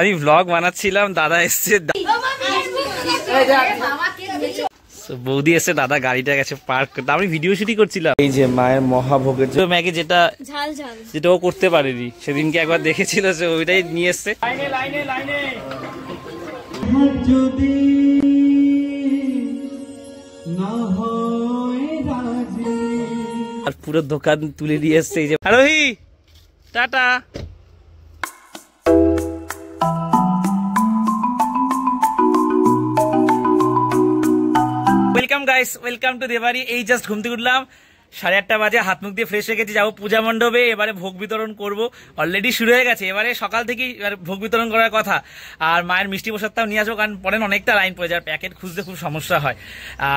আমি ব্লগ বানাচ্ছিলাম, দাদা এসছে, বৌদি এসে, দাদা গাড়িটা গেছে পার্ক করতে, আমি ভিডিও শুটিং করছিলাম। এই যে মায়ের মহাভোগের ম্যাগি যেটা যেটা ও করতে পারেনি সেদিনকে একবার দেখেছিল, সে ওইটাই নিয়ে এসছে। আর পুরো দোকান তুলে দিয়ে এসছে। এই যে Arohi, tata. Welcome guys, welcome to দেবাড়ি। এই জাস্ট ঘুম থেকে উঠলাম, 8:30 বাজে, হাত মুখ দিয়ে ফ্রেশ হয়ে গেছি, যাবো পূজা মণ্ডপে। এবারে ভোগ বিতরণ করব, অলরেডি শুরু হয়ে গেছে। এবারে সকাল থেকেই ভোগ বিতরণ করার কথা। আর মায়ের মিষ্টি প্রসাদটাও নিয়ে আসবো, কারণ পরে অনেকটা লাইন পড়ে যায়, প্যাকেট খুঁজতে খুব সমস্যা হয়।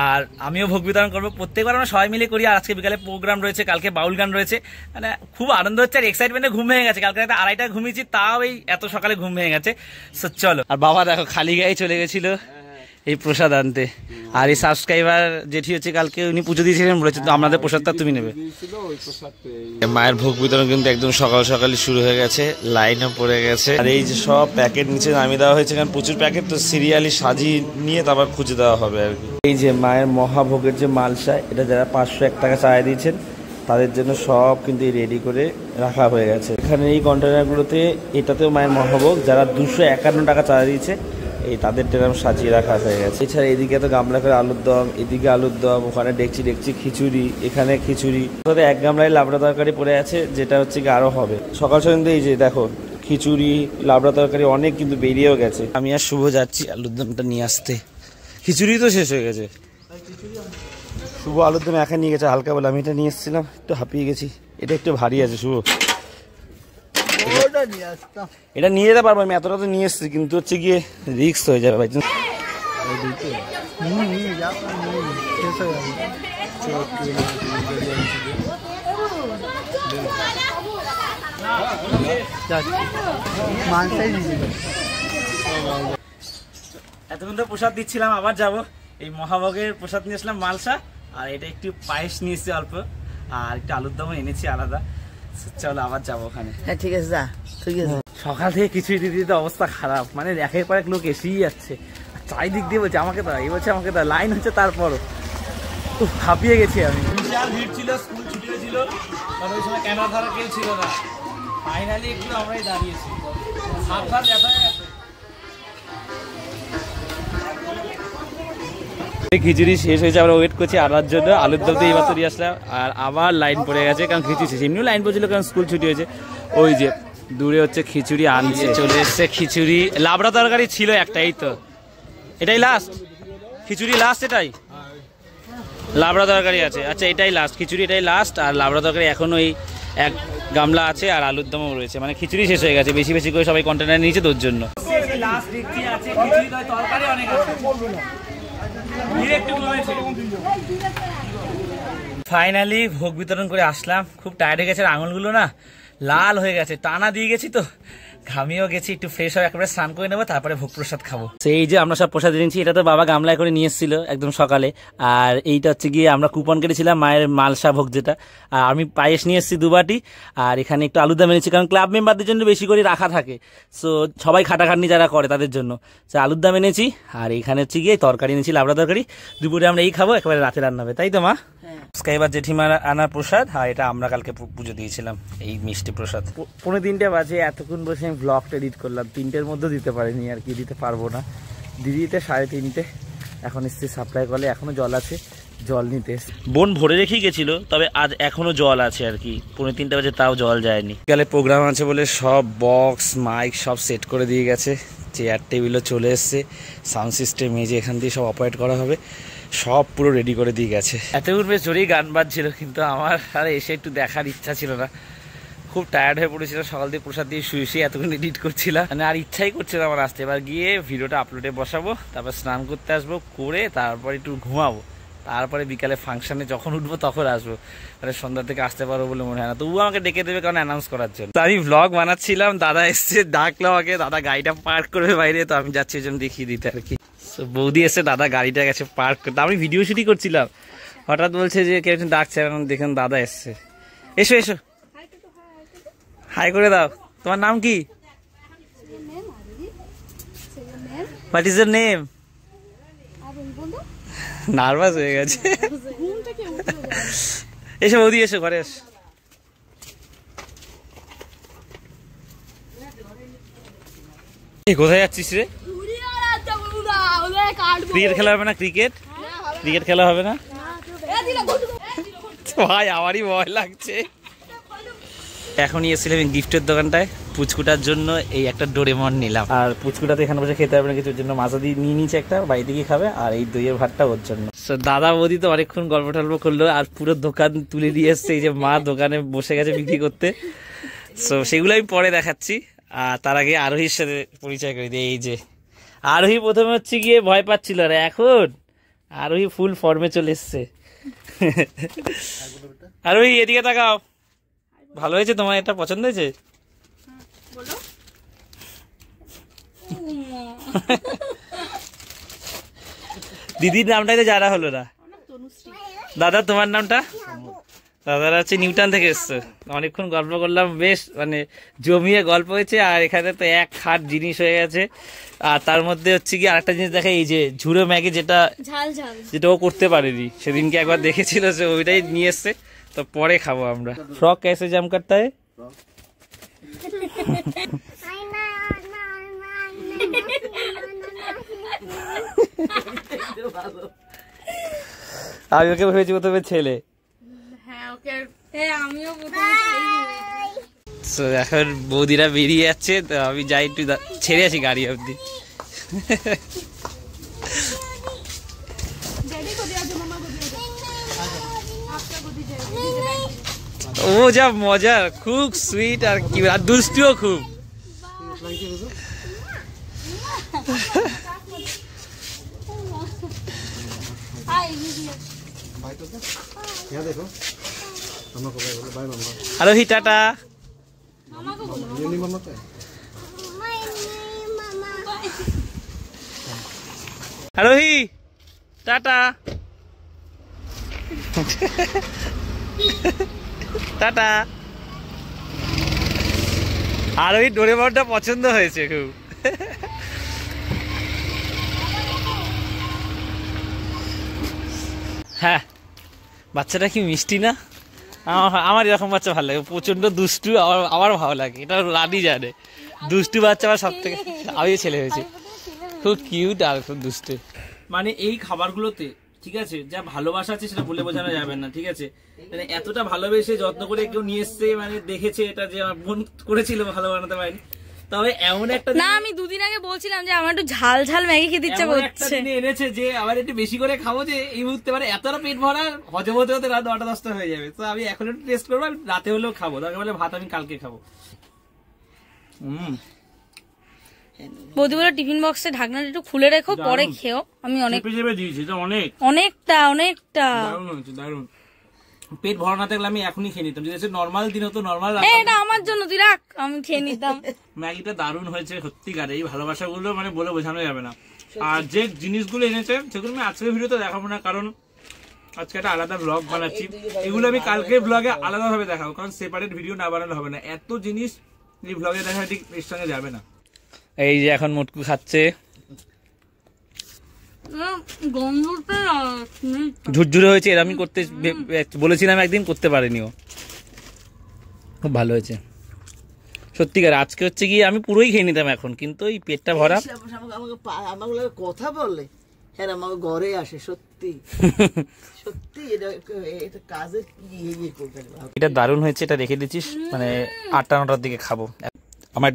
আর আমিও ভোগ বিতরণ করবো, প্রত্যেকবার আমরা সবাই মিলে করি। আর আজকে বিকালে প্রোগ্রাম রয়েছে, কালকে বাউল গান রয়েছে, মানে খুব আনন্দ হচ্ছে। আর এক্সাইটমেন্টে ঘুম ভেঙে গেছে, কালকে রাতে 2:30 ঘুমিয়েছি, তাও এই এত সকালে ঘুম ভেঙে গেছে। চলো। আর বাবা দেখো খালি গায়ে চলে গেছিল এই প্রসাদ আনতে। আর এই সাবস্ক্রাইবার যেটি হচ্ছে, কালকে উনি পুজো দিয়েছিলেন, বলেছে তো আপনাদের প্রসাদটা তুমি নেবে। মায়ের ভোগ বিতরণ কিন্তু একদম সকাল সকালই শুরু হয়ে গেছে, লাইনও পড়ে গেছে। আর এই যে সব প্যাকেট নিচে নামিয়ে দেওয়া হয়েছে, কারণ প্রচুর প্যাকেট তো সিরিয়ালি সাজিয়ে নিয়ে তারপর খুঁজে দেওয়া হবে আর কি। এই যে মায়ের মহাভোগের যে মালসা, এটা যারা 501 টাকা চায় দিয়েছেন তাদের জন্য সব কিন্তু রেডি করে রাখা হয়ে গেছে এখানে এই কন্টেনারগুলোতে। এটাতেও মায়ের মহাভোগ, যারা 251 টাকা চায় দিয়েছে এই তাদের ড্রাম সাজিয়ে রাখা হয়ে গেছে। এছাড়া এদিকে তো গামলা করে আলুর দম, এদিকে আলুর দম, ওখানে ডেকচি খিচুড়ি, এখানে খিচুড়ি, 1 গামলায় লাবড়া তরকারি পড়ে আছে, যেটা হচ্ছে কি আরো হবে। সকাল সন্ধ্যে এই যে দেখো খিচুড়ি, লাবড়া তরকারি অনেক কিন্তু বেরিয়েও গেছে। আমি আর শুভ যাচ্ছি আলুর দমটা নিয়ে আসতে, খিচুড়ি তো শেষ হয়ে গেছে। শুভ আলুর দম একা নিয়ে গেছে হালকা বলে, আমি এটা নিয়ে এসেছিলাম, একটু হাঁপিয়ে গেছি। এটা একটু ভারী আছে শুভ, এটা নিয়ে যেতে পারবো আমি, এতটা তো নিয়ে এসছি, কিন্তু হচ্ছে গিয়ে রিস্ক হয়ে যাবে ভাই। এতক্ষণ তো প্রসাদ দিচ্ছিলাম, আবার যাবো। এই মহাভোগের প্রসাদ নিয়ে আসলাম মালসা, আর এটা একটু পায়েস নিয়েছি অল্প, আর একটু আলুর দমও এনেছি আলাদা। চলো আবার যাবো ওখানে। হ্যাঁ ঠিক আছে, যা। ঠিক আছে। সকাল থেকে কিছুই দিতে দিতে অবস্থা খারাপ, মানে একের পর এক লোক এসেই যাচ্ছে, চারিদিক দিয়ে বলছে আমাকে দাও, এই বলছে আমাকে দাও, লাইন হচ্ছে, তারপরও খুব হাঁপিয়ে গেছি আমি। বিশাল ভিড় ছিল, স্কুল ছুটি হয়েছিল, তবে ওই সময় ক্যামেরা ধরা কেউ ছিল না। ফাইনালি একটু আমরাই দাঁড়িয়েছি, সাবধান দেখা হয়ে গেছে। খিচুড়ি শেষ হয়েছে, আমরা ওয়েট করছি আনার জন্য। আলুর দম তো এইবার তো নিয়ে আসলাম, আর আবার লাইন পড়ে গেছে, কারণ খিচুড়ি শেষ। এমনিও লাইন পড়ছিল কারণ স্কুল ছুটি হয়েছে। ওই যে দূরে হচ্ছে খিচুড়ি আনছে, চলে এসছে খিচুড়ি। লাবড়া তরকারি ছিল একটা, এই তো এটাই লাস্ট খিচুড়ি, লাস্ট এটাই লাবড়া তরকারি আছে। আচ্ছা এটাই লাস্ট খিচুড়ি, এটাই লাস্ট। আর লাবড়া তরকারি এখন ওই 1 গামলা আছে, আর আলুর দমও রয়েছে, মানে খিচুড়ি শেষ হয়ে গেছে। বেশি বেশি করে সবাই কন্টেনার নিয়েছে তোর জন্য। ফাইনালি ভোগ বিতরণ করে আসলাম, খুব টায়ার্ড হয়ে গেছে, আঙুলগুলো না লাল হয়ে গেছে, টানা দিয়ে গেছি তো, ঘামিয়েও গেছি। একটু ফ্রেশ হয়ে একেবারে স্নান করে নেবো, তারপরে ভোগ প্রসাদ খাবো। সেই যে আমরা সব প্রসাদ এনেছি, এটা তো বাবা গামলায় করে নিয়ে এসেছিল একদম সকালে। আর এইটা হচ্ছে গিয়ে আমরা কুপন কেটেছিলাম মায়ের মালসা ভোগ যেটা। আর আমি পায়েস নিয়ে এসেছি 2 বাটি, আর এখানে একটু আলুর দম এনেছি, কারণ ক্লাব মেম্বারদের জন্য বেশি করে রাখা থাকে, সো সবাই খাটাখাটনি যারা করে তাদের জন্য। সো আলুর দম এনেছি, আর এখানে হচ্ছে গিয়ে তরকারি এনেছি, লাবড়া তরকারি। দুপুরে আমরা এই খাবো, একেবারে রাতে রান্না হবে, তাই তো মা? এবার জেঠিমার আনা প্রসাদ, আর এটা আমরা কালকে পুজো দিয়েছিলাম, এই মিষ্টি প্রসাদ। 3:45 বাজে, এতক্ষণ বসে আমি ব্লগটা এডিট করলাম, 3টের মধ্যে দিতে পারিনি, আর কি দিতে পারবো না। দিতে 3:30, এখন এসছি সাপ্লাই কলে, এখনো জল আছে, জল নিতে। বোন ভরে রেখেই গেছিল, তবে আজ এখনো জল আছে আর কি, 3:45 বাজে তাও জল যায়নি। গেলে প্রোগ্রাম আছে বলে সব বক্স মাইক সব সেট করে দিয়ে গেছে, চেয়ার টেবিলও চলে এসছে, সাউন্ড সিস্টেম এই যে এখান দিয়ে সব অপারেট করা হবে, সব পুরো রেডি করে দিয়ে গেছে। এতক্ষণ বেশ জোরেই গান বাজছিল, কিন্তু আমার আর এসে একটু দেখার ইচ্ছা ছিল না, খুব টায়ার্ড হয়ে পড়েছিল সকাল দিয়ে প্রসাদ দিয়ে শুয়ে এতক্ষণ এডিট করছিলাম, মানে আর ইচ্ছাই করছিল আমার আসতে। এবার গিয়ে ভিডিওটা আপলোডে বসাবো, তারপর স্নান করতে আসবো, করে তারপর একটু ঘুমাবো, তারপরে বিকালে ফাংশনে যখন উঠবো তখন আসবো, মানে সন্ধ্যা থেকে আসতে পারবো বলে মনে হয় না। তবুও আমাকে ডেকে দেবে, কারণ অ্যানাউন্স করার জন্য। আমি ভ্লগ বানাচ্ছিলাম, দাদা এসছে, ডাকলো আমাকে, দাদা গাড়িটা পার্ক করবে বাইরে, তো আমি যাচ্ছি ওই জন্য দেখিয়ে দিতে আর কি। বৌদি এসে, দাদা গাড়িটা গেছে পার্ক করতে, আমি ভিডিও শুটিং করছিলাম, হঠাৎ বলছে যে কেউ ডাকছে, এখন দেখুন দাদা এসছে। এসো এসো, হাই করে দাও। তোমার নাম কি? What is your name? Nervous হয়ে গেছে। এসো বৌদি, এসো ঘরে এসো। কোথায় যাচ্ছিস রে? ক্রিকেট খেলা হবে না? ক্রিকেট খেলা হবে না ভাই, আমারই ভয় লাগছে। এখনই এসেছিলাম গিফটের দোকানটায় পুচকুটার জন্য, এই একটা ডোরেমন নিলাম। আর পুচকুটাতে এখানে বসে খেতে হবে না কিছুর জন্য, মাছা দিয়ে নিয়ে নিচ্ছে একটা, বাড়িতে গিয়ে খাবে। আর এই দইয়ের ভাতটা ওর জন্য। দাদা বৌদি তো অনেকক্ষণ গল্প টল্প করলো, আর পুরো দোকান তুলে দিয়ে এসছে। এই যে মা দোকানে বসে গেছে বিক্রি করতে। সো সেগুলো আমি পরে দেখাচ্ছি। আর তার আগে আরোহীর সাথে পরিচয় করে দিই। এই যে আরোহী প্রথমে হচ্ছে গিয়ে ভয় পাচ্ছিল, আর এখন আরোহী ফুল ফর্মে চলে এসছে। আরোহী এদিকে তাকাও। ভালো হয়েছে তোমার? এটা পছন্দ হয়েছে? দিদির নামটাই তো জানা হলো না। দাদা তোমার নামটা? দাদারা হচ্ছে নিউটাউন থেকে এসছে। অনেকক্ষণ গল্প করলাম, বেশ মানে জমিয়ে গল্প হয়েছে। আর এখানে তো এক খাট জিনিস হয়ে গেছে। আর তার মধ্যে হচ্ছে কি আরেকটা জিনিস দেখে, এই যে ঝুড়ো ম্যাগি, যেটা ও করতে পারেনি সেদিনকে একবার দেখেছিল, সে ওইটাই নিয়ে এসছে। তো পরে খাবো আমরা। ফ্রক कैसे জাম করতে হয়? আমি ওকে ভেবেছি প্রথমে ছেলে। এখন বৌদিরা বেরিয়ে যাচ্ছে, তো আমি যাই একটু ছেড়ে আসি গাড়ি অব্দি। ও যা মজা, খুব সুইট আর কি, আর দুষ্টুও খুব। আরোহী টাটা। আরোহী টাটা। টাটা। আরোহী ডোরেমনটা পছন্দ হয়েছে খুব। হ্যাঁ, বাচ্চাটা কি মিষ্টি না? আমার এরকম বাচ্চা ভালো লাগে, প্রচন্ড দুষ্টু। আমার ভালো লাগে, এটা রানী জানে। দুষ্টু বাচ্চা আমার সব থেকে, আমি ছেলে হয়েছে, খুব কিউট আর খুব দুষ্টু। মানে এই খাবারগুলোতে ঠিক আছে, যা ভালোবাসা আছে সেটা বলে বোঝানো যাবে না। ঠিক আছে, মানে এতটা ভালোবেসে যত্ন করে কেউ নিয়ে এসছে, মানে দেখেছে এটা যে আমার বোন করেছিল, ভালো বানাতে পারেনি। তবে এমন একটা না, আমি দুদিন আগে বলছিলাম যে আমার একটু ঝাল ঝাল ম্যাগি খেতে ইচ্ছা করছে, এনেছে যে আবার একটু বেশি করে খাবো, যে এই মুহূর্তে মানে এতটা পেট ভরা, হজম হতে হতে রাত 9টা-10টা হয়ে যাবে। তো আমি এখন একটু টেস্ট করবো, রাতে হলেও খাবো, তারপরে বলে ভাত আমি কালকে খাবো। বৌদি বলে টিফিন বক্সে ঢাকনাটা একটু খুলে রেখো, পরে খেও। আমি অনেকটা দারুণ। পেট ভরা না থাকলে আমি এখনই খেয়ে নিতাম, যদি নর্মাল দিন হতো, নর্মাল। এটা আমার জন্য তুই রাখ, আমি খেয়ে নিতাম। ম্যাগিটা দারুণ হয়েছে সত্যিকার, এই ভালোবাসাগুলো মানে বলে বোঝানো যাবে না। আর যে জিনিসগুলো এনেছে সেগুলো আমি আজকের ভিডিওতে দেখাবো না, কারণ আজকে একটা আলাদা ব্লগ বানাচ্ছি। এগুলো আমি কালকের ব্লগে আলাদা ভাবে দেখাবো, কারণ সেপারেট ভিডিও না বানালে হবে না। এত জিনিস এই ব্লগে দেখা ঠিক এর সঙ্গে যাবে না। এই যে এখন মুটকু খাচ্ছে, ঝুরঝুরে হয়েছে। এর আমি করতে বলেছিলাম একদিন, করতে পারিনি ও, খুব ভালো হয়েছে সত্যিকার। আজকে হচ্ছে গিয়ে আমি পুরোই খেয়ে নিতাম এখন, কিন্তু এই পেটটা ভরা। আমাকে কথা বলে হ্যাঁ, আমাকে ঘরে আসে, সত্যি সত্যি এটা কাজের এটা দারুণ হয়েছে। এটা রেখে দিচ্ছিস, মানে 8টা-9টার দিকে খাবো। আমার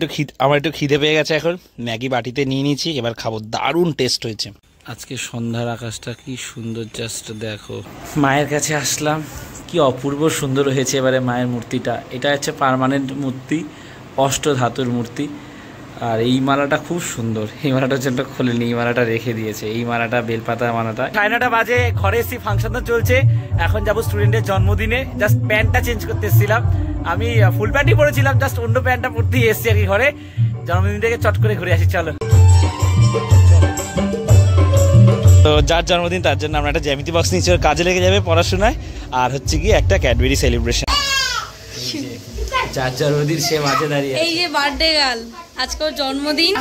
একটু খিদে পেয়ে গেছে, এখন ম্যাগি বাটিতে নিয়ে নিয়েছি, এবার খাবো। দারুণ টেস্ট হয়েছে। আজকে সন্ধ্যার আকাশটা কি সুন্দর, জাস্ট দেখো। মায়ের কাছে আসলাম, কি অপূর্ব সুন্দর হয়েছে এবারে মায়ের মূর্তিটা। এটা হচ্ছে পার্মানেন্ট মূর্তি, অষ্টধাতুর মূর্তি। আর এই মালাটা খুব সুন্দর, এই মালাটার জন্য খোলেনি, এই মালাটা রেখে দিয়েছে। এই মালাটা বেলপাতা মালাটা। 9:30 বাজে, ঘরে এসে ফাংশন তো চলছে। এখন যাবো স্টুডেন্টের জন্মদিনে। জাস্ট প্যান্টটা চেঞ্জ করতে এসেছিলাম, আমি ফুল প্যান্টই পরেছিলাম, জাস্ট অন্য প্যান্টটা পরতেই এসেছি আর কি ঘরে। জন্মদিন থেকে চট করে ঘুরে আসি, চলো। তো যার জন্মদিন তার জন্য আমরা একটা জ্যামিতি বক্স নিচ্ছি, ওর কাজে লেগে যাবে পড়াশোনায়। আর হচ্ছে কি একটা ক্যাডবেরি সেলিব্রেশন। যার জন্মদিন সে মাঝে দাঁড়িয়ে, এই যে বার্থডে গার্ল, আজকে ওর জন্মদিন।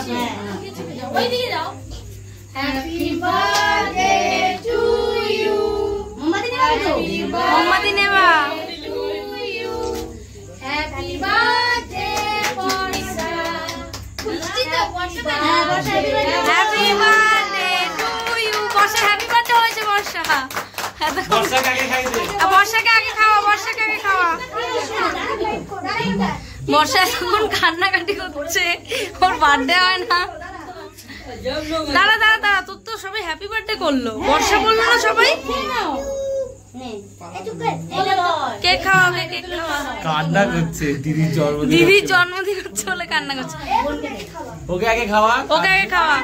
Happy birthday to you. মোমবাতি নেবা To you. Happy birthday, Borsha. খুশি তো বর্ষা? হ্যাঁ, Barsha happy birthday. Happy birthday to you. Barsha happy birthday হয়েছে বর্ষা। বর্ষাকে আগে খাইছে। বর্ষাকে আগে খাওয়া, বর্ষাকে আগে খাওয়া। বর্ষা এখন কান্নাকাটি করছে, ওর বার্থডে হয় না। দাঁড়া দাঁড়া দাঁড়া, তোর তো সবাই হ্যাপি বার্থডে করলো, বর্ষা বললো না সবাই? কেক খাওয়া, কেক খাওয়া। কান্না করছে দিদির জন্মদিন। দিদির জন্মদিন হচ্ছে বলে কান্না করছে। ওকে আগে খাওয়া। ওকে আগে খাওয়া,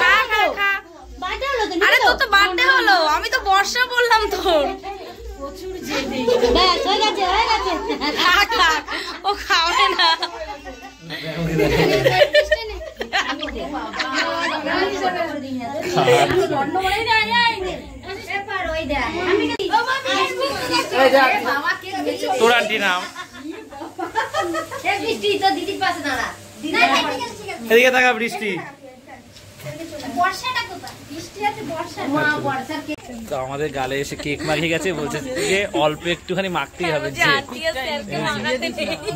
খা খা খা। আরে তোর তো বার্থডে হলো, আমি তো বর্ষা বললাম তোর। খা খা, ও খাবে না। তোর আন্টি নাম। দিদির পাশে দাঁড়া। এদিকে থাকা বৃষ্টি। বর্ষাটা কোথায়? বৃষ্টি আছে, বর্ষা মা বর্ষার কেক। তো আমাদের গালে এসে কেক মাখিয়ে গেছে, বলছে যে অল্প একটুখানি মাখতেই হবে। যে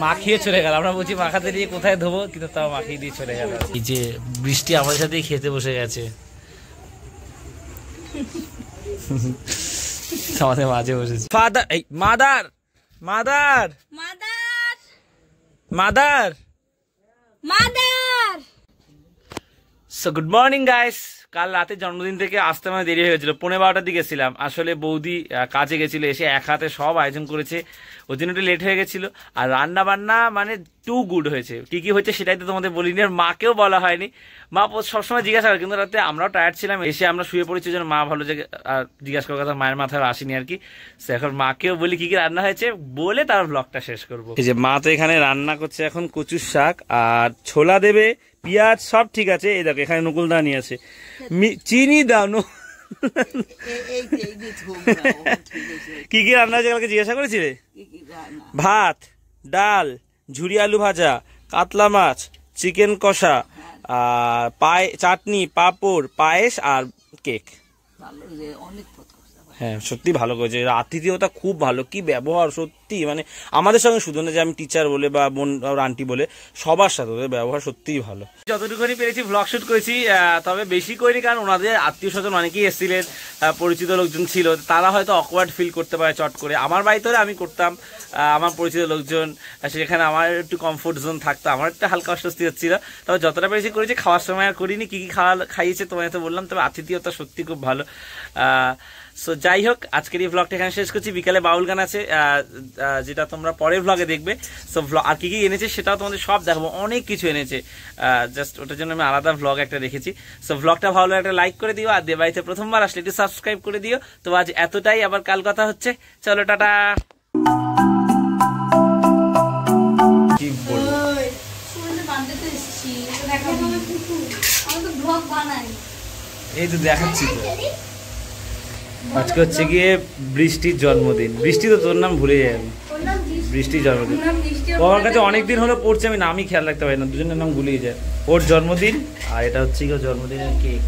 মাখিয়ে চলে গেল, আমরা বলছি মাখাতে দিয়ে কোথায় ধোবো, কিন্তু তাও মাখিয়ে দিয়ে চলে গেল। এই যে বৃষ্টি আমাদের সাথেই খেতে বসে গেছে, আমাদের মাঝে বসেছে। ফাদার, এই mother mother mother mother mother. So good morning guys. কাল রাতে জন্মদিন থেকে আসতে মানে দেরি হয়ে গেছিল, 11:30টার দিকে ছিলাম। আসলে বৌদি কাজে গেছিল, এসে এক হাতে সব আয়োজন করেছে, ওই জন্য একটু লেট হয়ে গেছিল। আর রান্না বান্না মানে টু গুড হয়েছে। কি কি হয়েছে সেটাই তো তোমাদের বলিনি, আর মাকেও বলা হয়নি। মা সবসময় জিজ্ঞাসা করে, কিন্তু রাতে আমরাও টায়ার্ড ছিলাম, এসে আমরা শুয়ে পড়েছি, যেন মা ভালো যে আর জিজ্ঞাসা করার কথা মায়ের মাথায় আসেনি আর কি। সে এখন মাকেও বলি কি কি রান্না হয়েছে বলে তার ব্লগটা শেষ করবো। এই যে মা তো এখানে রান্না করছে এখন কচুর শাক আর ছোলা দেবে, পেঁয়াজ সব ঠিক আছে। এই দেখো এখানে নকুলদা নিয়ে আছে, চিনি দাও। কি কি রান্না হয়েছে কালকে জিজ্ঞাসা করেছিলে? ভাত, ডাল, ঝুরি আলু ভাজা, কাতলা মাছ, চিকেন কষা, আর চাটনি, পাঁপড়, পায়েস আর কেক। হ্যাঁ সত্যি ভালো করেছে, আতিথেয়তা খুব ভালো, কি ব্যবহার সত্যি, মানে আমাদের সঙ্গে শুধু না যে আমি টিচার বলে বা বোন আন্টি বলে, সবার সাথে ওদের ব্যবহার সত্যিই ভালো। যতটুকুনি পেরেছি ব্লগ শুট করেছি, তবে বেশি করিনি, কারণ ওনাদের আত্মীয় স্বজন অনেকেই এসেছিলেন, পরিচিত লোকজন ছিল, তারা হয়তো অকওয়ার্ড ফিল করতে পারে চট করে। আমার বাড়িতে হলে আমি করতাম, আমার পরিচিত লোকজন, সেখানে আমার একটু কমফোর্ট জোন থাকতো, আমার একটা হালকা অস্বস্তি হচ্ছিল। তবে যতটা পেরেছি করেছি, খাওয়ার সময় আর করিনি। কি কি খাইয়েছে তোমায় তো বললাম, তবে আতিথেয়তা সত্যি খুব ভালো। সো যাই হোক, আজকের এই ব্লগটা এখানে শেষ করছি। বিকালে বাউল গান আছে, যেটা তোমরা পরের ব্লগে দেখবে। সো আর কি কি এনেছে সেটাও তোমাদের সব দেখাবো, অনেক কিছু এনেছে, জাস্ট ওটার জন্য আমি আলাদা ব্লগ একটা রেখেছি। সো ব্লগটা ভালো একটা লাইক করে দিও, আর বাড়িতে প্রথমবার আসলে একটু সাবস্ক্রাইব করে দিও। তো আজ এতটাই, আবার কাল কথা হচ্ছে, চলো টাটা। কি বলবো, এই তো দেখাচ্ছি তো। আজকে হচ্ছে গিয়ে বৃষ্টির জন্মদিন। বৃষ্টি তো তোর নাম ভুলে যাই আমি, বৃষ্টির জন্মদিন। ও আমার কাছে অনেকদিন হলো পড়ছে, আমি নামই খেয়াল রাখতে পারি না, দুজনের নাম ভুলেই যায়। ওর জন্মদিন, আর এটা হচ্ছে গিয়ে জন্মদিনের কেক।